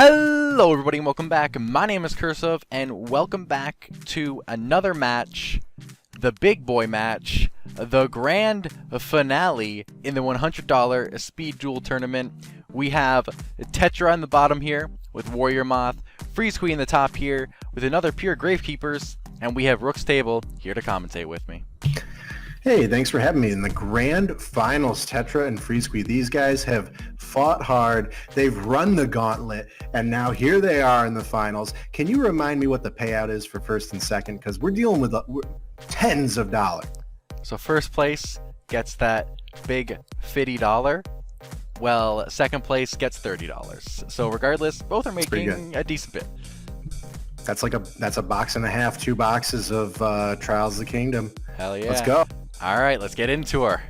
Hello everybody and welcome back. My name is Curseof and welcome back to another match, the big boy match, the grand finale in the $100 speed duel tournament. We have Tetra on the bottom here with Warrior Moth, freesqui in the top here with another Pure Gravekeepers, and we have Rook's table here to commentate with me. Hey, thanks for having me. In the grand finals, Tetra and freesqui, these guys have fought hard. They've run the gauntlet, and now here they are in the finals. Can you remind me what the payout is for first and second? Because we're dealing with tens of dollars. So first place gets that big $50. Well, second place gets $30. So regardless, both are making a decent bit. That's a box and a half, 2 boxes of Trials of the Kingdom. Hell yeah. Let's go. All right, let's get into her.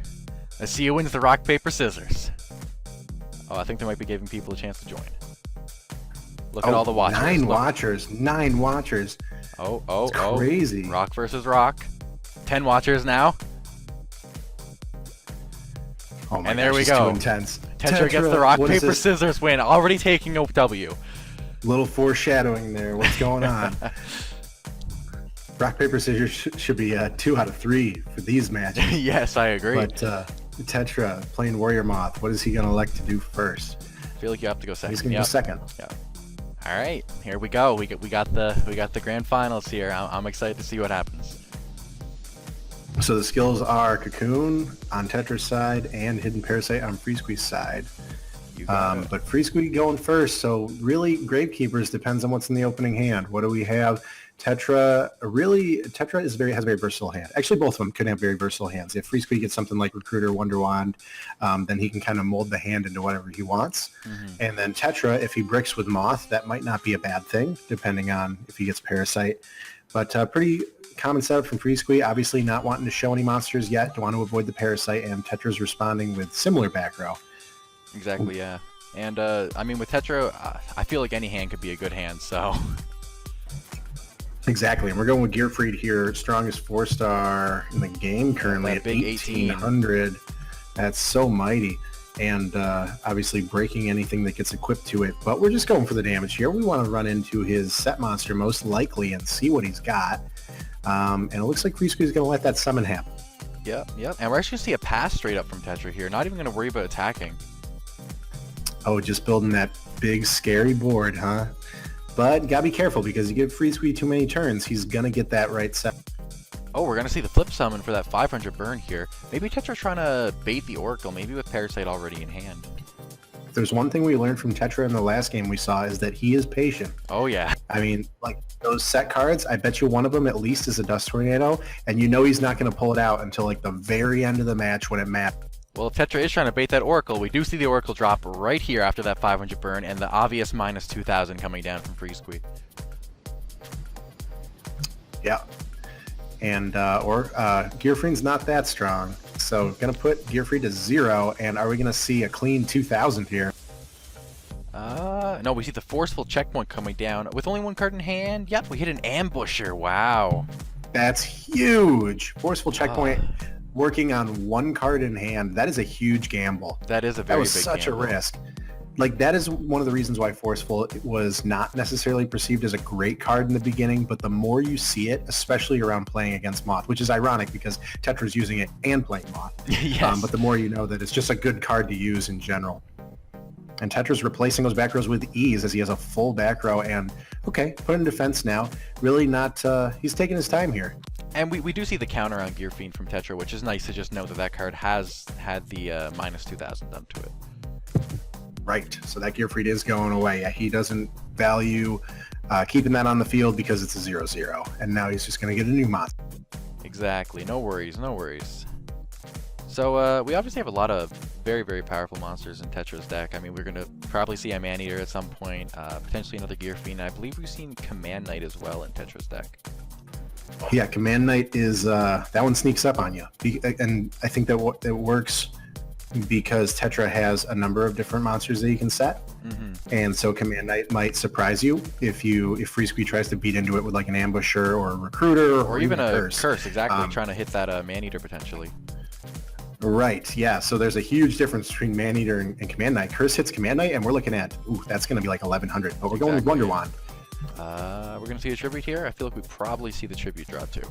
Let's see who wins the rock, paper, scissors. Oh, I think they might be giving people a chance to join. Look at all the watchers. 9 watchers. 9 watchers. Oh, crazy. Rock versus rock. 10 watchers now. Oh my and there gosh, we it's go. too intense. Tetra gets the rock, paper, scissors win. Already taking a W. Little foreshadowing there. What's going on? Rock, paper, scissors should be 2 out of 3 for these matches. Yes, I agree. But Tetra playing Warrior Moth. What is he going to elect to do first? I feel like you have to go second. He's going to go second. Yeah. All right, here we go. We got the grand finals here. I'm excited to see what happens. So the skills are Cocoon on Tetra's side and Hidden Parasite on freesqui's side. But freesqui going first. So really, Gravekeepers depends on what's in the opening hand. What do we have? Tetra has a very versatile hand. Actually, both of them could have very versatile hands. If freesqui gets something like Recruiter, Wonder Wand, then he can kind of mold the hand into whatever he wants. Mm-hmm. And then Tetra, if he bricks with Moth, that might not be a bad thing, depending on if he gets Parasite. But pretty common setup from freesqui. Obviously, not wanting to show any monsters yet. Want to avoid the Parasite, and Tetra's responding with similar back row. Exactly, yeah. And I mean, with Tetra, I feel like any hand could be a good hand. So. Exactly, and we're going with Gearfried here, strongest 4-star in the game currently at 1800. That's so mighty, and obviously breaking anything that gets equipped to it. But we're just going for the damage here. We want to run into his set monster most likely and see what he's got. And it looks like freesqui is going to let that summon happen. Yep. And we're actually going to see a pass straight up from Tetra here. Not even going to worry about attacking. Oh, just building that big scary board, huh? But gotta be careful because you give freesqui too many turns, he's gonna get that right set. Oh, we're gonna see the flip summon for that 500 burn here. Maybe Tetra's trying to bait the Oracle, maybe with Parasite already in hand. If there's one thing we learned from Tetra in the last game we saw is that he is patient. Oh yeah. I mean, like those set cards, I bet you one of them at least is a Dust Tornado, and you know he's not gonna pull it out until like the very end of the match when it matters. Well, if Tetra is trying to bait that Oracle, we do see the Oracle drop right here after that 500 burn, and the obvious minus 2,000 coming down from freesqui. Yeah. And Gearfried's not that strong, so gonna put Gearfried to 0, and are we gonna see a clean 2,000 here? No, we see the forceful checkpoint coming down with only 1 card in hand. Yep, we hit an ambusher. Wow. That's huge. Forceful checkpoint. Working on 1 card in hand, that is a huge gamble. That is a very big gamble. That was such a risk. Like, that is one of the reasons why Forceful was not necessarily perceived as a great card in the beginning, but the more you see it, especially around playing against Moth, which is ironic because Tetra's using it and playing Moth. Yes. But the more you know that it's just a good card to use in general. And Tetra's replacing those back rows with ease as he has a full back row and, okay, put in defense now. Really not, he's taking his time here. And we do see the counter on Gearfiend from Tetra, which is nice to just know that that card has had the minus 2,000 done to it. Right, so that Gearfried is going away. Yeah, he doesn't value keeping that on the field because it's a 0-0, and now he's just going to get a new monster. Exactly, no worries, no worries. So we obviously have a lot of very, very powerful monsters in Tetra's deck. I mean, we're going to probably see a Maneater at some point, potentially another Gearfiend. I believe we've seen Command Knight as well in Tetra's deck. Yeah, Command Knight is, that one sneaks up on you. And I think that it works because Tetra has a number of different monsters that you can set. Mm-hmm. And so Command Knight might surprise you if freesqui tries to beat into it with like an Ambusher or a Recruiter. Or even a curse, exactly, trying to hit that Maneater potentially. Right, yeah. So there's a huge difference between Maneater and Command Knight. Curse hits Command Knight, and we're looking at, ooh, that's going to be like 1100. But we're going with Wonder Wand. We're going to see a tribute here. I feel like we probably see the tribute draw too.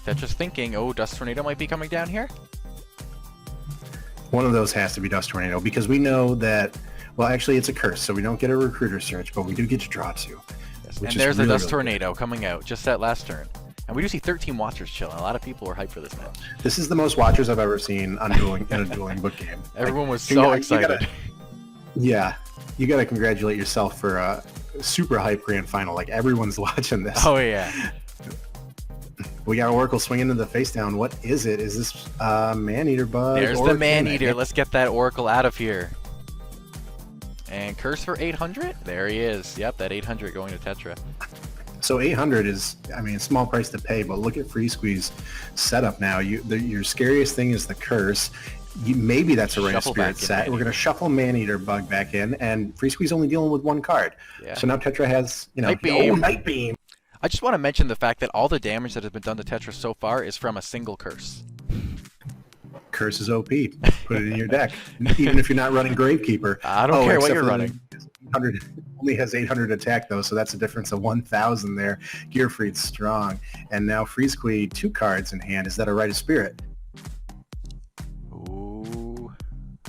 Tetra's thinking, oh, Dust Tornado might be coming down here. One of those has to be Dust Tornado because we know that, well, actually it's a curse, so we don't get a Recruiter Search, but we do get to draw 2. Yes, and there's the Dust Tornado coming out just that last turn. And we do see 13 watchers chilling. A lot of people were hyped for this match. This is the most watchers I've ever seen on in a dueling book game. Everyone was so excited. You gotta congratulate yourself for a super hype grand final. Like, everyone's watching this. Oh, yeah. We got Oracle swinging into the face down. What is it? Is this Maneater bug? There's the Maneater. Let's get that Oracle out of here. And curse for 800? There he is. Yep, that 800 going to Tetra. So 800 is, I mean, a small price to pay, but look at freesqui's setup now. Your scariest thing is the curse. Maybe that's a Ray of Spirit set. We're going to shuffle Maneater bug back in, and freesqui's only dealing with 1 card. Yeah. So now Tetra has, Night Beam. Night Beam. I just want to mention the fact that all the damage that has been done to Tetra so far is from a single curse. Curse is OP. Put it in your deck, even if you're not running Gravekeeper. I don't care what you're running. 800, only has 800 attack though, so that's a difference of 1,000 there. Gearfried's strong, and now freesqui 2 cards in hand. Is that a Rite of Spirit? Ooh,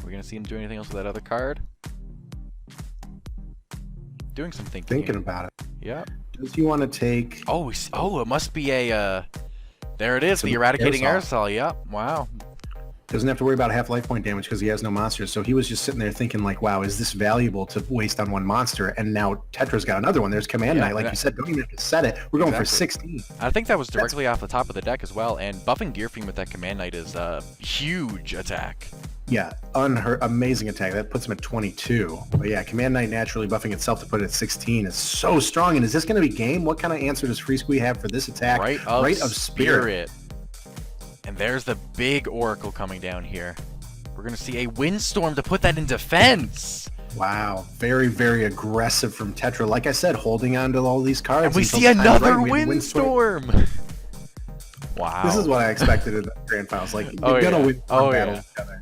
we're gonna see him do anything else with that other card? Doing some thinking about it. Yep. Does he want to take? Oh, it must be a. There it is, the Eradicating Aerosol. Yep. Wow. Doesn't have to worry about half life point damage because he has no monsters. So he was just sitting there thinking like, wow, is this valuable to waste on 1 monster? And now Tetra's got another one. There's Command Knight. Like you said, don't even have to set it. We're going for 16. I think that was directly off the top of the deck as well. And buffing Gearfiend with that Command Knight is a huge attack. Yeah, amazing attack. That puts him at 22. But yeah, Command Knight naturally buffing itself to put it at 16 is so strong. And is this going to be game? What kind of answer does freesqui have for this attack? Rite of Spirit. And there's the big Oracle coming down here. We're going to see a Windstorm to put that in defense. Wow. Very, very aggressive from Tetra. Like I said, holding on to all these cards. And we see another Windstorm. Wow. This is what I expected in the Grand Finals. Like, you're going to win battle together.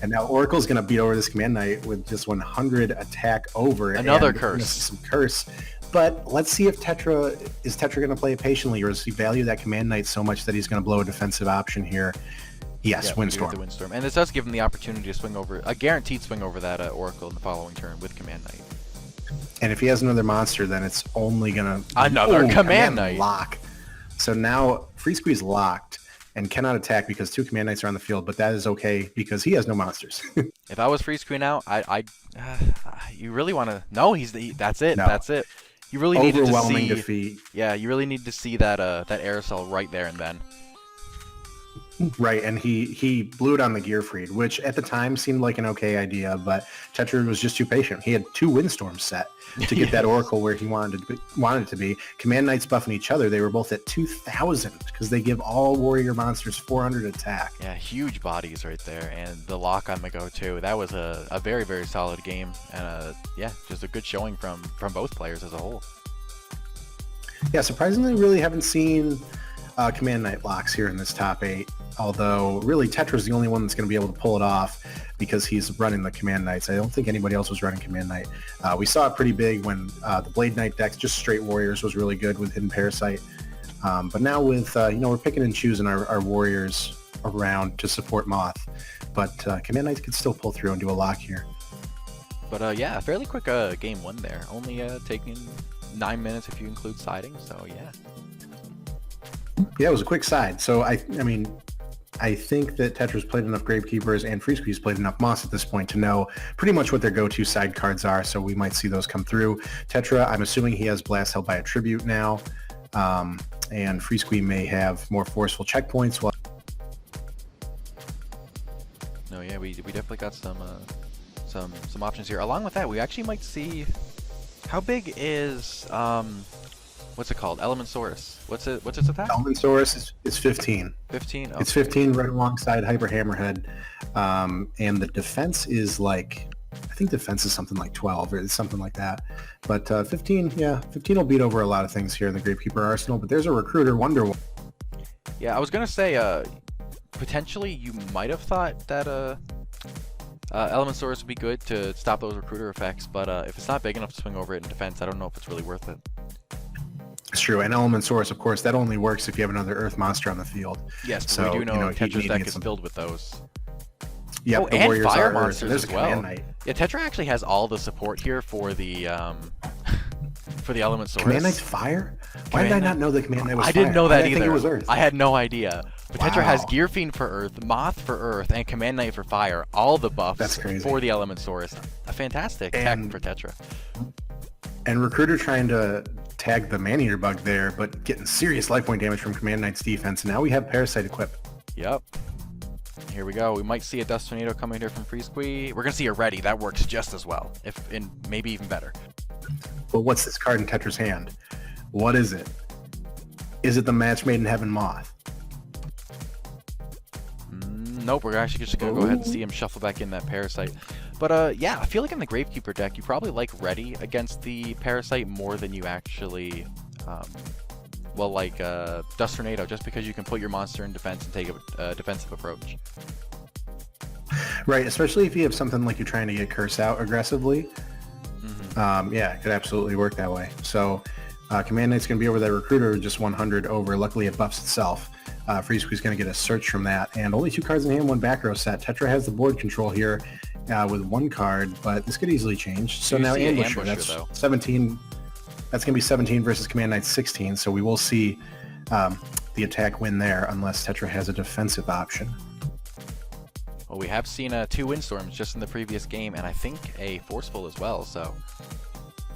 And now Oracle's going to beat over this Command Knight with just 100 attack over. Another and curse. Some curse. But let's see if Tetra going to play it patiently, or does he value that Command Knight so much that he's going to blow a defensive option here? Yes, Windstorm. Windstorm. And this does give him the opportunity to swing over, a guaranteed swing over that Oracle in the following turn with Command Knight. And if he has another monster, then it's only going to... Another Command Knight. Lock. So now freesqui is locked and cannot attack because 2 Command Knights are on the field, but that is okay because he has no monsters. If I was freesqui now, you really want to... No, that's it. No. That's it. You really needed to see... Overwhelming defeat. Yeah, you really need to see that that aerosol right there and then. Right, and he blew it on the Gearfried, which at the time seemed like an okay idea, but Tetra was just too patient. He had 2 Windstorms set to get that Oracle where he wanted it to be. Command Knights buffing each other. They were both at 2,000 because they give all warrior monsters 400 attack. Yeah, huge bodies right there, and the lock on the go too. That was a very, very solid game, and yeah, just a good showing from both players as a whole. Yeah, surprisingly, really haven't seen Command Knight locks here in this top 8. Although, really, Tetra's the only one that's going to be able to pull it off because he's running the Command Knights. I don't think anybody else was running Command Knight. We saw it pretty big when the Blade Knight decks, just straight Warriors, was really good with Hidden Parasite. But now with, we're picking and choosing our Warriors around to support Moth. But Command Knights could still pull through and do a lock here. But, yeah, fairly quick game 1 there. Only taking 9 minutes if you include siding, so yeah. Yeah, it was a quick side. So, I think that Tetra's played enough Gravekeepers and freesqui's played enough Moss at this point to know pretty much what their go-to side cards are, so we might see those come through. Tetra, I'm assuming he has Blast held by Attribute now, and freesqui may have more forceful checkpoints. No, yeah, we definitely got some options here. Along with that, we actually might see... How big is... what's it called? Elemensaurus. What's its attack? Elemensaurus is 15. 15? Okay. It's 15 right alongside Hyper Hammerhead. And the defense is like, I think defense is something like 12 or something like that. But 15 will beat over a lot of things here in the Gravekeeper arsenal. But there's a Recruiter Wonder. Yeah, I was going to say, potentially you might have thought that Elementosaurus would be good to stop those recruiter effects, but if it's not big enough to swing over it in defense, I don't know if it's really worth it. It's true, and Elementosaurus, of course, that only works if you have another Earth monster on the field. Yes, so we do know he Tetra's deck is some... filled with those. Yep, oh, the and Warriors fire are monsters There's as a well. Command Knight. Yeah, Tetra actually has all the support here for the for the Elementosaurus. Command Knight's fire? Why did I not know the Command Knight was I fire? didn't know that I either. think it was Earth. I had no idea. But Wow. Tetra has Gear Fiend for Earth, Moth for Earth, and Command Knight for Fire. All the buffs That's crazy. for the Elementosaurus. A fantastic tech for Tetra. And Recruiter trying to tag the Man-Eater bug there, but getting serious life point damage from Command Knight's defense. And now we have Parasite equipped. Yep. Here we go. We might see a Dust Tornado coming here from freesqui. We're going to see a Ready. That works just as well, and maybe even better. But what's this card in Tetra's hand? What is it? Is it the Match Made in Heaven Moth? Nope, we're actually just going to go ahead and see him shuffle back in that Parasite. But yeah, I feel like in the Gravekeeper deck, you probably like Ready against the Parasite more than you actually, like Dust Tornado, just because you can put your monster in defense and take a defensive approach. Right, especially if you have something like you're trying to get Curse out aggressively. Yeah, it could absolutely work that way. So Command Knight's going to be over that Recruiter, just 100 over. Luckily, it buffs itself. freesqui's going to get a search from that. And only 2 cards in hand, 1 back row set. Tetra has the board control here with 1 card, but this could easily change. So now Ambusher, that's though. 17. That's going to be 17 versus Command Knight 16. So we will see the attack win there unless Tetra has a defensive option. Well, we have seen 2 Windstorms just in the previous game, and I think a Forceful as well, so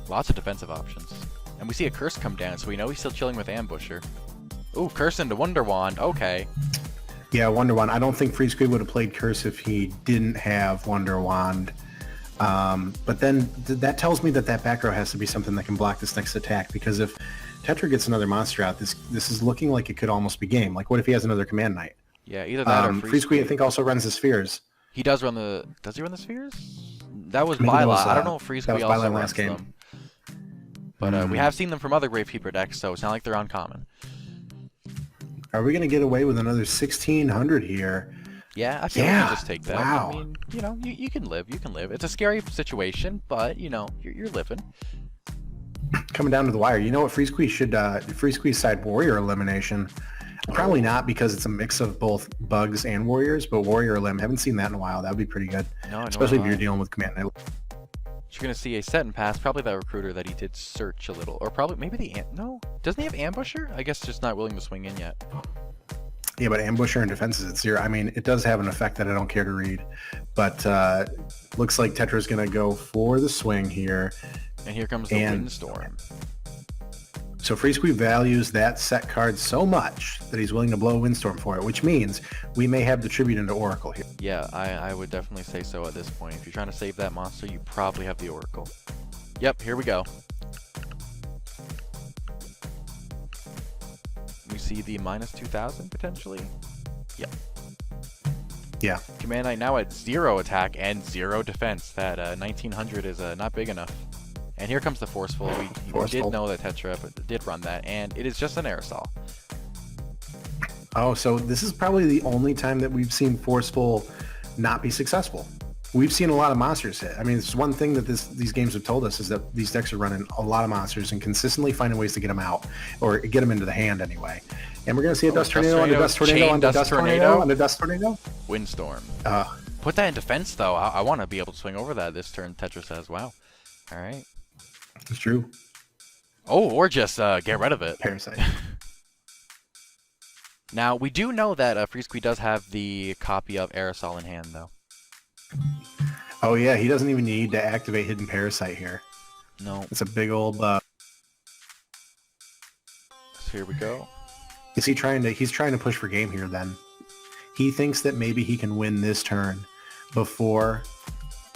lots of defensive options. And we see a Curse come down, so we know he's still chilling with Ambusher. Ooh, Curse into Wonder Wand, okay. Yeah, Wonder Wand. I don't think freesqui would have played Curse if he didn't have Wonder Wand. But then that tells me that back row has to be something that can block this next attack, because if Tetra gets another monster out, this is looking like it could almost be game. Like, what if he has another Command Knight? Yeah, either that or freesqui, I think, also runs the Spheres. He does run the... Does he run the Spheres? That was Maybe Bylot. I don't know if freesqui also runs game. them. But we have seen them from other Gravekeeper decks, so it's not like they're uncommon. Are we going to get away with another 1,600 here? Yeah, I feel like you just take that. Wow. I mean, you know, you can live. You can live. It's a scary situation, but, you know, you're living. Coming down to the wire. You know what freesqui should... freesqui side Warrior elimination. Probably not, because it's a mix of both bugs and warriors, but Warrior Elim, haven't seen that in a while. That would be pretty good. No, especially if you're dealing with Command Knight. You're going to see a set and pass, probably that Recruiter that he did search a little. Or probably, maybe the... No? Doesn't he have Ambusher? I guess just not willing to swing in yet. Yeah, but Ambusher and defense is at 0. I mean, it does have an effect that I don't care to read. But looks like Tetra's going to go for the swing here. And here comes the Windstorm. So freesqui values that set card so much that he's willing to blow a Windstorm for it, which means we may have the Tribute into Oracle here. Yeah, I would definitely say so at this point. If you're trying to save that monster, you probably have the Oracle. Yep, here we go. We see the minus 2,000 potentially. Yep. Yeah. Command Knight now at 0 attack and 0 defense. That 1,900 is not big enough. And here comes the Forceful. We did know that Tetra did run that, and it is just an aerosol. Oh, so this is probably the only time that we've seen Forceful not be successful. We've seen a lot of monsters hit. I mean, it's one thing that these games have told us is that these decks are running a lot of monsters and consistently finding ways to get them out, or get them into the hand anyway. And we're going to see a Dust Tornado on a Dust Tornado on a Dust Tornado on a Dust Tornado. Windstorm. Put that in defense, though. I want to be able to swing over that this turn, Tetra says. Wow. All right. It's true. Oh, or just get rid of it. Parasite. Now, we do know that freesqui does have the copy of Aerosol in hand, though. Oh, yeah. He doesn't even need to activate Hidden Parasite here. No. It's a big old... So here we go. Is he trying to... He's trying to push for game here, then. He thinks that maybe he can win this turn before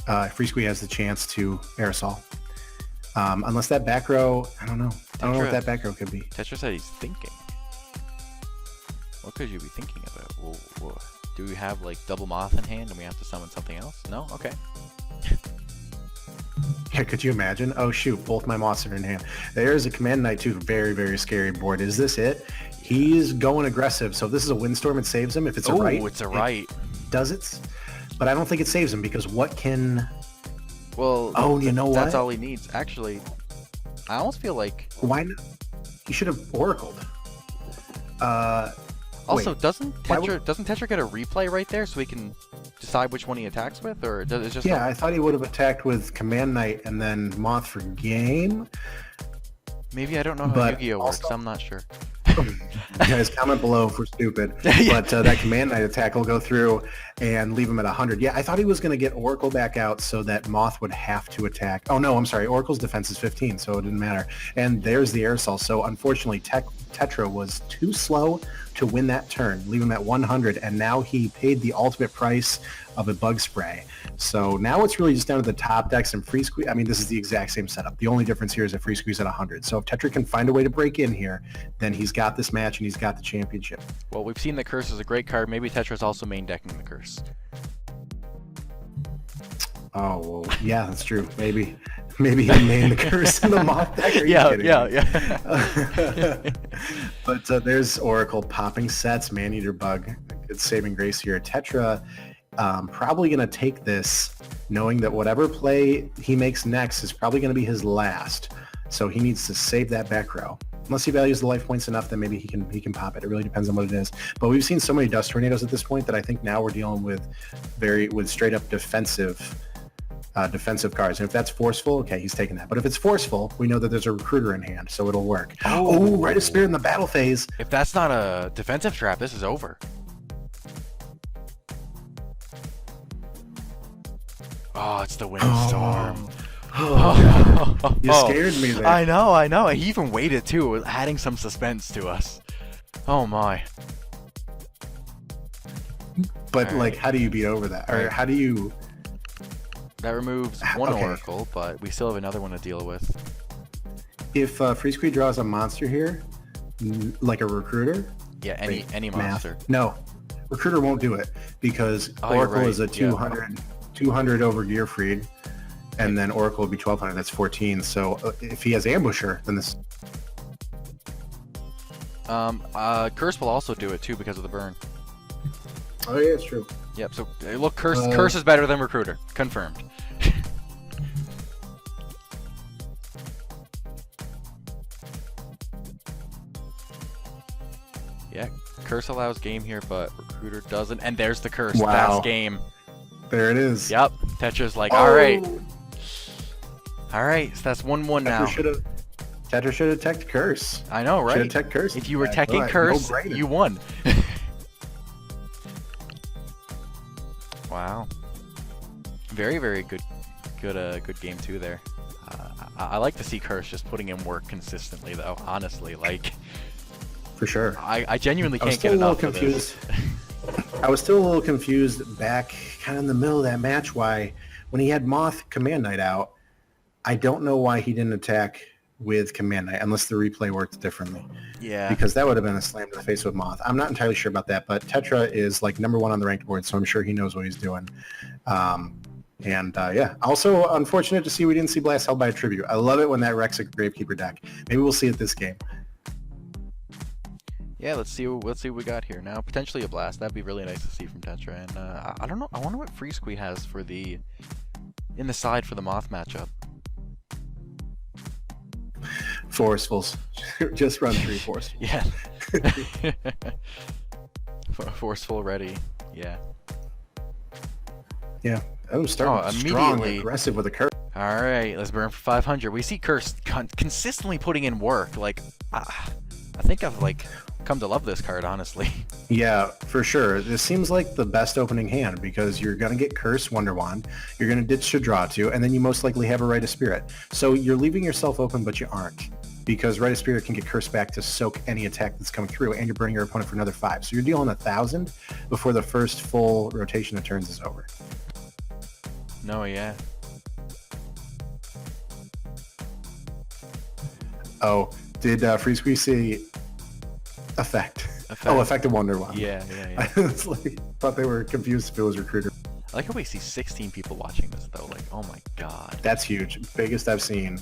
freesqui has the chance to Aerosol. Unless that back row, I don't know. I don't know what that back row could be. Tetra said he's thinking. What could you be thinking about? Well, do we have like double Moth in hand and we have to summon something else? No? Okay. Yeah, could you imagine? Oh shoot, both my Moths are in hand. There's a Command Knight too. Very, very scary board. Is this it? He's going aggressive. So if this is a windstorm, it saves him. If it's a right, it's a right. It does it? But I don't think it saves him because what can... Well, oh, you know what? That's all he needs. Actually, I almost feel like... Why not? He should have oracled. Also, wait, doesn't Tetra get a replay right there so he can decide which one he attacks with, or does it just? Yeah, I thought he would have attacked with Command Knight and then Moth for game. Maybe I don't know how Yu-Gi-Oh works. I'm not sure. Guys, comment below if we're stupid. Yeah. But that Command Knight attack will go through and leave him at 100. Yeah, I thought he was going to get Oracle back out so that Moth would have to attack. Oh, no, I'm sorry. Oracle's defense is 15, so it didn't matter. And there's the aerosol. So unfortunately, Tetra was too slow to win that turn, leave him at 100, and now he paid the ultimate price of a bug spray. So now it's really just down to the top decks and freesqui. I mean, this is the exact same setup. The only difference here is that freesqui's at 100. So if Tetra can find a way to break in here, then he's got this match and he's got the championship. Well, we've seen the curse is a great card. Maybe Tetra's also main decking the curse. Oh, well, yeah, that's true. Maybe he made the curse in the Moth deck. Yeah. But there's Oracle popping sets, Man-Eater Bug, good saving grace here. Tetra probably going to take this, knowing that whatever play he makes next is probably going to be his last. So he needs to save that back row. Unless he values the life points enough, then maybe he can pop it. It really depends on what it is. But we've seen so many Dust Tornadoes at this point that I think now we're dealing with straight up defensive cards. And if that's forceful, okay, he's taking that. But if it's forceful, we know that there's a recruiter in hand, so it'll work. Oh, Rite of Spirit in the battle phase. If that's not a defensive trap, this is over. Oh, it's the windstorm. You scared me there. I know. He even waited too, adding some suspense to us. Oh my. But like, how do you beat over that? Or how do you... That removes one Oracle, but we still have another one to deal with. If freesqui draws a monster here, like a recruiter... Yeah, any monster. No, recruiter won't do it because Oracle is a 200 over Gearfried, and then Oracle would be 1200. That's 14. So if he has Ambusher, then this... Curse will also do it too because of the burn. Oh yeah, it's true. Yep. So look, Curse is better than Recruiter. Confirmed. Yeah, Curse allows game here, but Recruiter doesn't. And there's the Curse. Wow. That's game. There it is. Yep. Tetra's like, all right. So that's 1-1 now. Tetra should have teched Curse. I know, right? Should have teched Curse. If you were teching Curse, you won. Wow. Very, very good game too there. I like to see Curse just putting in work consistently, though. Honestly, like. For sure. I genuinely can't get enough of this. I was still a little confused back kind of in the middle of that match why when he had Moth Command Knight out, I don't know why he didn't attack with Command Knight unless the replay worked differently. Yeah. Because that would have been a slam to the face with Moth. I'm not entirely sure about that, but Tetra is like #1 on the ranked board, so I'm sure he knows what he's doing. Yeah. Also, unfortunate to see we didn't see Blast held by a Tribute. I love it when that wrecks a Gravekeeper deck. Maybe we'll see it this game. Yeah, let's see what we got here now. Potentially a Blast. That'd be really nice to see from Tetra. And I don't know. I wonder what freesqui has for in the side for the Moth matchup. Forcefuls. Just run 3 forcefuls. Yeah. Forceful ready. Yeah. Yeah. I'm starting strong and aggressive with a Curse. All right, let's burn for 500. We see Curse consistently putting in work. Like, I think I've come to love this card, honestly. Yeah, for sure. This seems like the best opening hand because you're going to get Curse Wonder Wand, you're going to ditch to draw to, and then you most likely have a Rite of Spirit. So you're leaving yourself open, but you aren't because Rite of Spirit can get Curse back to soak any attack that's coming through, and you're burning your opponent for another 5. So you're dealing 1,000 before the first full rotation of turns is over. No, yeah. Oh, did freesqui see effect? Oh, effective Wonder Wand. Yeah. I thought they were confused if it was Recruiter. I like how we see 16 people watching this, though. Like, oh my god. That's huge. Biggest I've seen.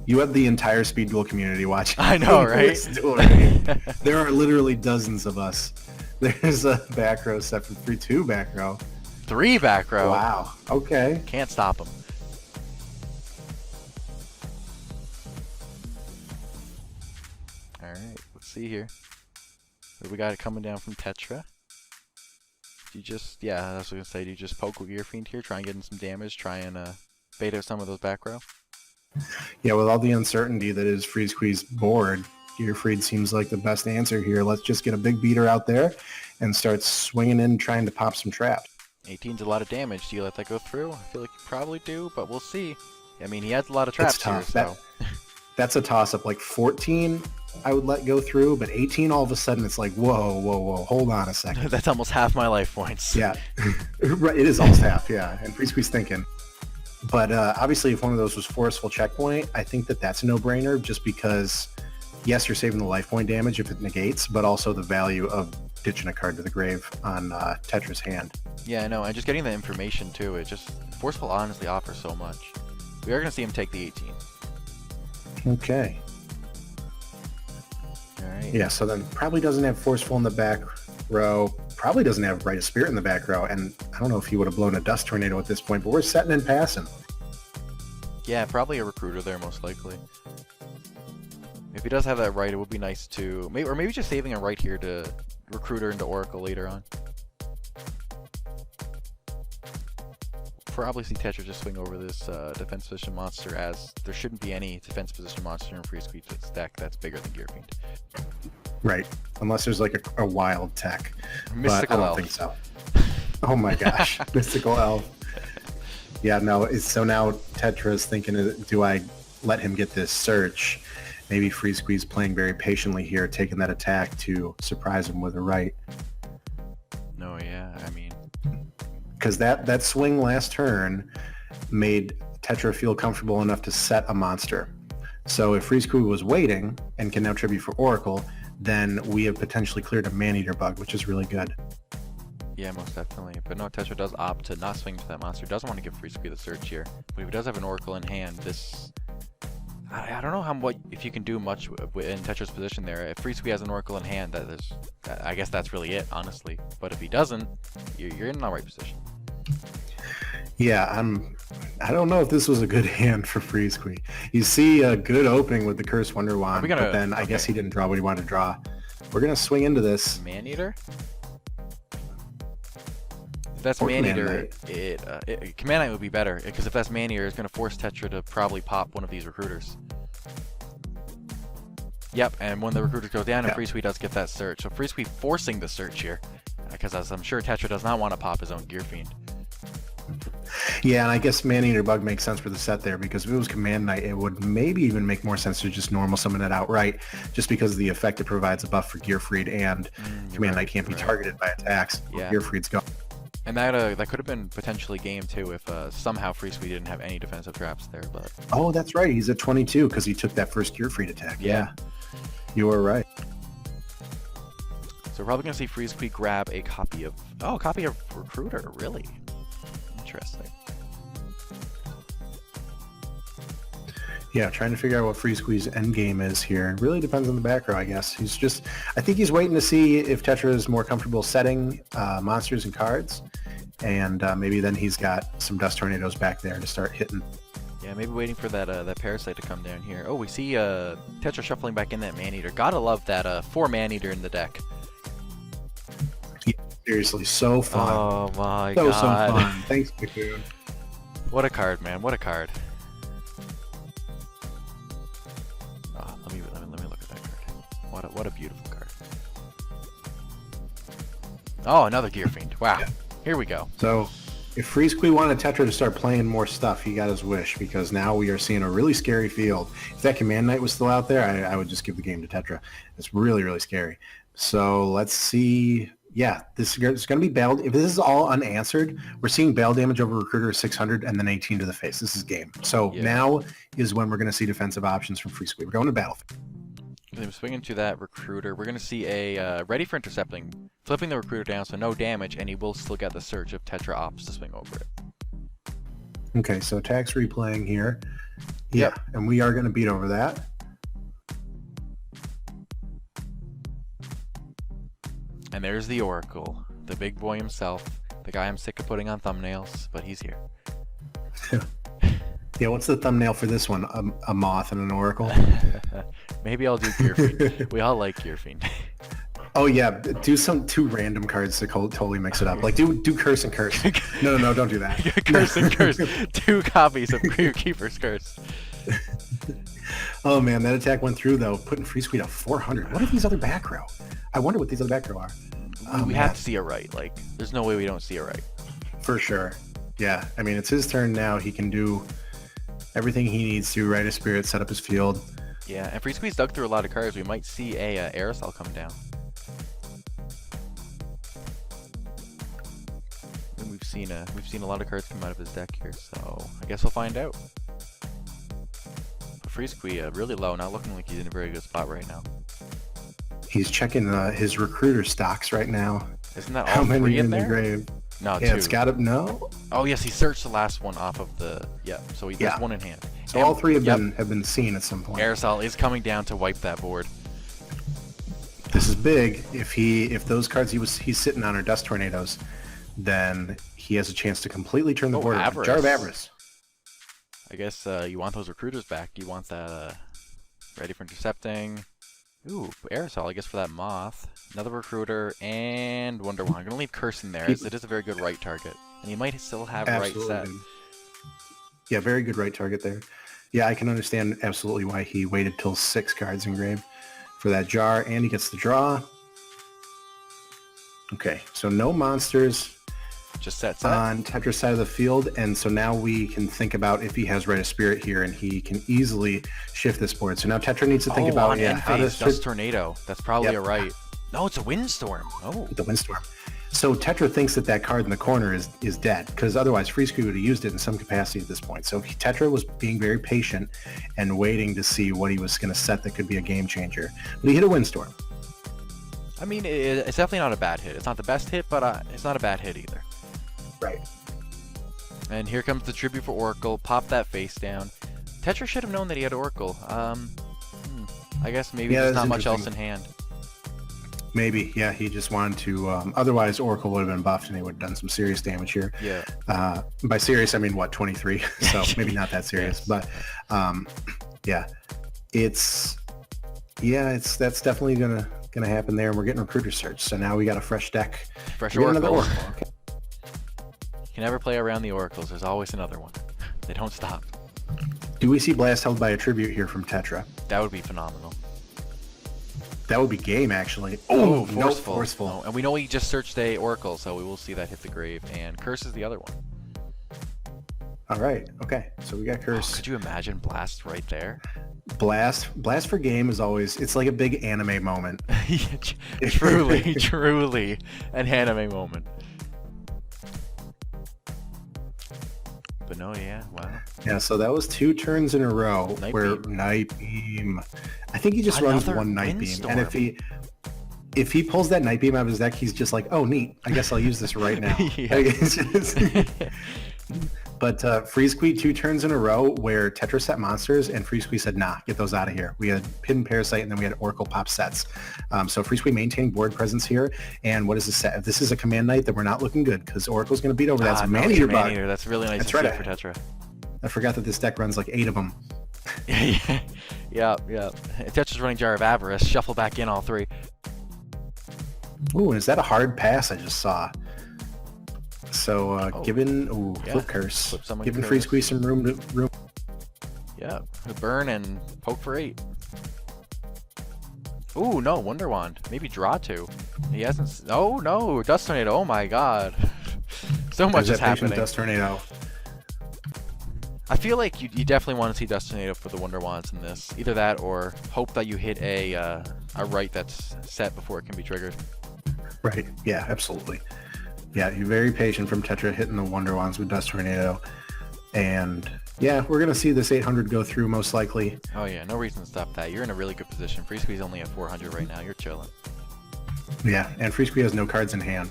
You have the entire Speed Duel community watching. I know, right? this duel right here. There are literally dozens of us. There's a back row set for 3-2 back row. 3 back row. Wow. Okay. Can't stop him. All right, let's see here. What we got it coming down from Tetra. Do you just, yeah, that's what I was gonna say. Do you just poke with Gear Fiend here, try and get in some damage, try and bait out some of those back row? Yeah, with all the uncertainty that is freesqui's board, Gearfried seems like the best answer here. Let's just get a big beater out there and start swinging in, trying to pop some traps. 18's a lot of damage. Do you let that go through? I feel like you probably do, but we'll see. I mean, he has a lot of traps here, so... That's a toss-up. Like 14, I would let go through, but 18, all of a sudden, it's like, whoa, whoa, whoa, hold on a second. That's almost half my life points. Yeah, right. It is almost half, yeah. And freesqui's thinking. But obviously, if one of those was Forceful Checkpoint, I think that that's a no-brainer just because, yes, you're saving the life point damage if it negates, but also the value of ditching a card to the grave on Tetra's hand. Yeah, I know, and just getting the information, too. It just... Forceful honestly offers so much. We are going to see him take the 18. Okay. Alright. Yeah, so then probably doesn't have Forceful in the back row, probably doesn't have Rite of Spirit in the back row, and I don't know if he would have blown a Dust Tornado at this point, but we're setting and passing. Yeah, probably a Recruiter there, most likely. If he does have that right, it would be nice to... Maybe, or maybe just saving a right here to Recruiter into Oracle later on. Probably see Tetra just swing over this defense position monster, as there shouldn't be any defense position monster in freesqui's deck that's bigger than Gear Fiend. Right, unless there's like a wild tech. Mystical but I don't Elf. think so. Oh my gosh, Mystical Elf. Yeah, no, so now Tetra's thinking, do I let him get this search? Maybe freesqui's playing very patiently here, taking that attack to surprise him with a right. No, yeah, I mean... Because that swing last turn made Tetra feel comfortable enough to set a monster. So if freesqui was waiting and can now tribute for Oracle, then we have potentially cleared a Man-Eater bug, which is really good. Yeah, most definitely. But no, Tetra does opt to not swing to that monster. Doesn't want to give freesqui the search here. But if he does have an Oracle in hand, this... I don't know if you can do much in Tetra's position there. If freesqui has an Oracle in hand, I guess that's really it, honestly. But if he doesn't, you're in the right position. Yeah, I don't know if this was a good hand for freesqui. You see a good opening with the Curse Wonder Wand, but then I guess he didn't draw what he wanted to draw. We're going to swing into this. Man-Eater? If that's Man-Eater, Command Knight would be better, because if that's Man-Eater, it's going to force Tetra to probably pop one of these Recruiters. Yep, and when the Recruiter goes down, and freesqui does get that search. So freesqui forcing the search here, because as I'm sure Tetra does not want to pop his own Gear Fiend. Yeah, and I guess Man-Eater Bug makes sense for the set there, because if it was Command Knight, it would maybe even make more sense to just normal summon it outright, just because of the effect it provides a buff for Gearfried, and Command Knight can't be targeted by attacks. Yeah. Gearfried's gone. And that could have been potentially game too if somehow freesqui didn't have any defensive traps there. But oh, that's right, he's at 22 because he took that first Gearfried attack. Yeah, you were right. So we're probably gonna see freesqui grab a copy of Recruiter. Really interesting. Yeah, trying to figure out what freesqui's end game is here. It really depends on the back row, I guess. I think he's waiting to see if Tetra is more comfortable setting monsters and cards, and maybe then he's got some Dust Tornadoes back there to start hitting. Yeah, maybe waiting for that Parasite to come down here. Oh, we see Tetra shuffling back in that Man-Eater. Gotta love that 4 Man-Eater in the deck. Yeah, seriously, so fun. Oh my god. So fun. Thanks, Cocoon. What a card, man. What a card. Let me look at that card. What a beautiful card. Oh, another Gear Fiend. Wow. Yeah. Here we go. So, if freesqui wanted Tetra to start playing more stuff, he got his wish, because now we are seeing a really scary field. If that Command Knight was still out there, I would just give the game to Tetra. It's really, really scary. So, let's see. Yeah, this is going to be battle. If this is all unanswered, we're seeing battle damage over Recruiter 600 and then 18 to the face. This is game. So now is when we're going to see defensive options from freesqui. We're going to battle. I'm swinging to that Recruiter. We're going to see a ready for intercepting, flipping the Recruiter down so no damage, and he will still get the search if Tetra opts to swing over it. Okay, so attack's replaying here. Yeah, Yep. and we are going to beat over that. And there's the Oracle, the big boy himself, the guy I'm sick of putting on thumbnails, but he's here. Yeah, what's the thumbnail for this one? A moth and an oracle? Maybe I'll do Gearfiend. We all like Gearfiend. Oh yeah, do some 2 random cards to totally mix it up. Like do curse and curse. No, don't do that. Curse and curse. 2 copies of Gravekeeper's curse. Oh man, that attack went through though, putting freesqui to 400. What are these other back row? I wonder what these other back row are. We have to see it right. Like, there's no way we don't see it right. For sure. Yeah, I mean, it's his turn now. He can do everything he needs to, Rite of Spirit, set up his field. Yeah, and freesqui's dug through a lot of cards. We might see a aerosol come down. And we've seen a lot of cards come out of his deck here, so I guess we'll find out. But freesqui really low, not looking like he's in a very good spot right now. He's checking his recruiter stocks right now. Isn't that How all many 3 are in in the there? grave? No, Yeah, 2. it's got to no. Oh yes, he searched the last one off of the so he has 1 in hand. So all 3 have been seen at some point. Aerosol is coming down to wipe that board. This is big. If those cards he's sitting on are dust tornadoes, then he has a chance to completely turn the board around. Jar of Avarice. I guess you want those recruiters back. You want that ready for intercepting. Ooh, aerosol, I guess, for that moth. Another recruiter and Wonder Wand. I'm gonna leave curse in there, as it is a very good right target, and he might still have right set. Yeah, very good right target there. Yeah, I can understand absolutely why he waited till 6 cards engraved for that jar, and he gets the draw. Okay, so no monsters. Just set on Tetra's side of the field, and so now we can think about if he has Rite of Spirit here, and he can easily shift this board. So now Tetra needs to think about how does Dust Tornado. That's probably a right. No, it's a Windstorm. Oh, the Windstorm. So Tetra thinks that card in the corner is dead, because otherwise freesqui would have used it in some capacity at this point. So Tetra was being very patient and waiting to see what he was going to set that could be a game changer. But he hit a Windstorm. I mean, it's definitely not a bad hit. It's not the best hit, but it's not a bad hit either. Right. And here comes the tribute for Oracle. Pop that face down. Tetra should have known that he had Oracle. I guess maybe there's not much else in hand. Maybe, yeah, he just wanted to, otherwise Oracle would have been buffed and he would have done some serious damage here. Yeah. By serious, I mean, what, 23? So maybe not that serious, but yeah, that's definitely gonna happen there, and we're getting recruiter search. So now we got a fresh deck. Fresh Oracle. Okay. You can never play around the Oracles. There's always another one. They don't stop. Do we see Blast held by a tribute here from Tetra? That would be phenomenal. That would be game, actually. Oh, forceful. No. And we know he just searched a Oracle, so we will see that hit the grave. And Curse is the other one. All right. Okay. So we got Curse. Could you imagine Blast right there? Blast for game is always, it's like a big anime moment. Yeah, truly an anime moment. But no, yeah, wow. Yeah, so that was 2 turns in a row where Beam. Night Beam. I think he just runs 1 Night Beam, and if he pulls that Night Beam out of his deck, he's just like, oh, neat. I guess I'll use this right now. But freesqui 2 turns in a row where Tetra set monsters, and freesqui said, nah, get those out of here. We had Hidden Parasite, and then we had Oracle pop sets. So freesqui maintained board presence here. And what is this set? If this is a command night, then we're not looking good, because Oracle's going to beat over that. It's Man-Eater bug. That's really nice to see for Tetra. I forgot that this deck runs like 8 of them. Yeah. Tetra's running Jar of Avarice. Shuffle back in all 3. Ooh, and is that a hard pass I just saw? So flip curse. Giving freesqui some room. Yeah, burn and poke for 8. Ooh, no, Wonder Wand. Maybe draw 2. He hasn't. Oh no, Dust Tornado. Oh my God. So much is happening. Dust Tornado. I feel like you definitely want to see Dust Tornado for the Wonder Wands in this. Either that or hope that you hit a right that's set before it can be triggered. Right. Yeah, absolutely. Yeah, you're very patient from Tetra hitting the Wonder Wands with Dust Tornado. And yeah, we're going to see this 800 go through most likely. Oh yeah, no reason to stop that. You're in a really good position. freesqui's only at 400 right now. You're chilling. Yeah, and freesqui has no cards in hand.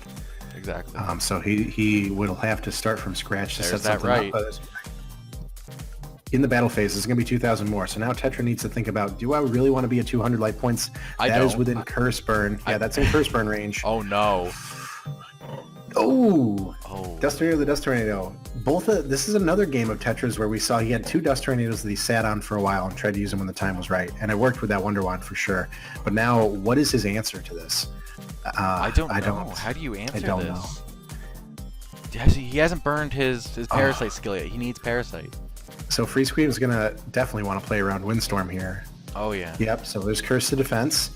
Exactly. So he will have to start from scratch to set something right. up. in the battle phase, it's going to be 2,000 more. So now Tetra needs to think about, do I really want to be at 200 life points? That is within curse burn. Yeah, that's in curse burn range. Oh, no. Oh. Dust Tornado, the Dust Tornado. This is another game of Tetras where we saw he had 2 Dust Tornadoes that he sat on for a while and tried to use them when the time was right. And it worked with that Wonder Wand for sure. But now, what is his answer to this? I don't know. How do you answer this? I don't know. He hasn't burned his Parasite skill yet. He needs Parasite. So freesqui is going to definitely want to play around Windstorm here. Oh, yeah. Yep, so there's Curse to Defense.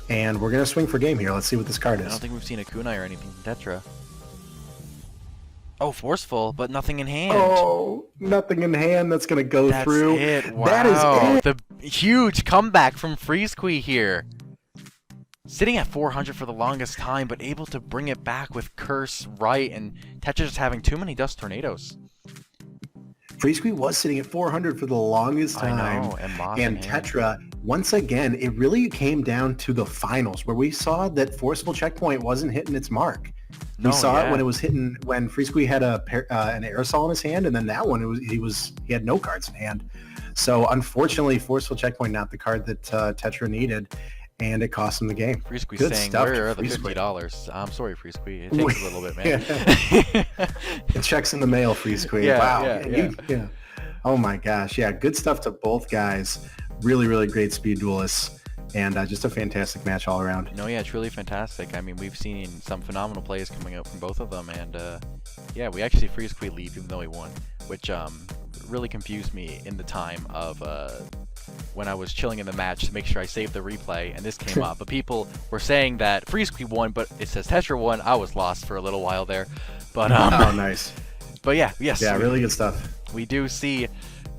And we're going to swing for game here. Let's see what this card is. I don't think we've seen a kunai or anything from Tetra. Oh, Forceful, but nothing in hand. Oh, nothing in hand that's going to go through. That's it. Wow. That is it. The huge comeback from freesqui here. Sitting at 400 for the longest time, but able to bring it back with Curse right, and Tetra just having too many Dust Tornadoes. freesqui was sitting at 400 for the longest time. I know, and Tetra, once again, it really came down to the finals where we saw that Forceful Checkpoint wasn't hitting its mark. We saw it when it was hitting, when freesqui had an aerosol in his hand, and then that one, he had no cards in hand. So unfortunately, Forceful Checkpoint not the card that Tetra needed, and it cost him the game. freesqui Good saying, stuff where are the freesqui. $50? I'm sorry, freesqui. It takes a little bit, man. It checks in the mail, freesqui. Yeah, wow. Yeah. Oh my gosh. Yeah, good stuff to both guys. Really, really great speed duelists. And just a fantastic match all around. No, yeah, it's really fantastic. I mean, we've seen some phenomenal plays coming out from both of them, and yeah, we actually freesqui lead even though he won, which really confused me in the time of when I was chilling in the match to make sure I saved the replay, and this came up. But people were saying that freesqui won, but it says Tetra won. I was lost for a little while there, but oh, nice. But yeah, yes, yeah, really good stuff. We do see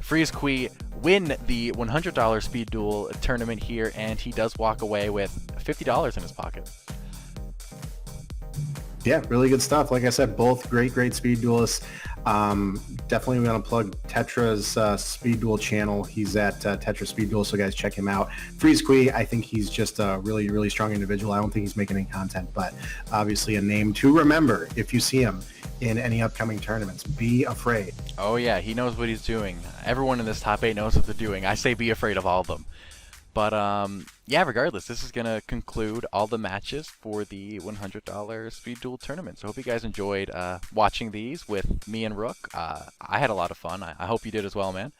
freesqui win the $100 speed duel tournament here, and he does walk away with $50 in his pocket. Yeah, really good stuff. Like I said, both great speed duelists. Definitely going to plug Tetra's Speed Duel channel. He's at Tetra Speed Duel, so guys check him out. freesqui, I think he's just a really, really strong individual. I don't think he's making any content, but obviously a name to remember if you see him in any upcoming tournaments. Be afraid. Oh yeah, he knows what he's doing. Everyone in this top 8 knows what they're doing. I say be afraid of all of them. But yeah, regardless, this is going to conclude all the matches for the $100 Speed Duel tournament. So I hope you guys enjoyed watching these with me and Rook. I had a lot of fun. I hope you did as well, man.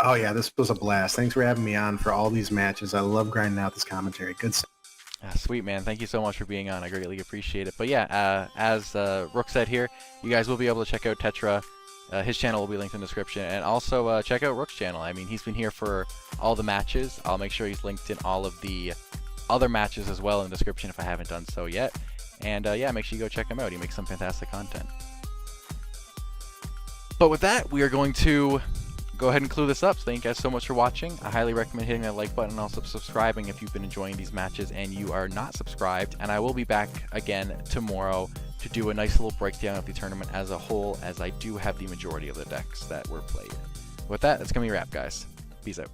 Oh yeah, this was a blast. Thanks for having me on for all these matches. I love grinding out this commentary. Good stuff. Sweet, man. Thank you so much for being on. I greatly appreciate it. But yeah, as Rook said here, you guys will be able to check out Tetra. His channel will be linked in the description, and also check out Rook's channel. I mean, he's been here for all the matches. I'll make sure he's linked in all of the other matches as well in the description if I haven't done so yet. And yeah, make sure you go check him out. He makes some fantastic content. But with that, we are going to go ahead and clue this up. So thank you guys so much for watching. I highly recommend hitting that like button and also subscribing if you've been enjoying these matches and you are not subscribed. And I will be back again tomorrow to do a nice little breakdown of the tournament as a whole, as I do have the majority of the decks that were played. With that, that's going to be a wrap, guys. Peace out.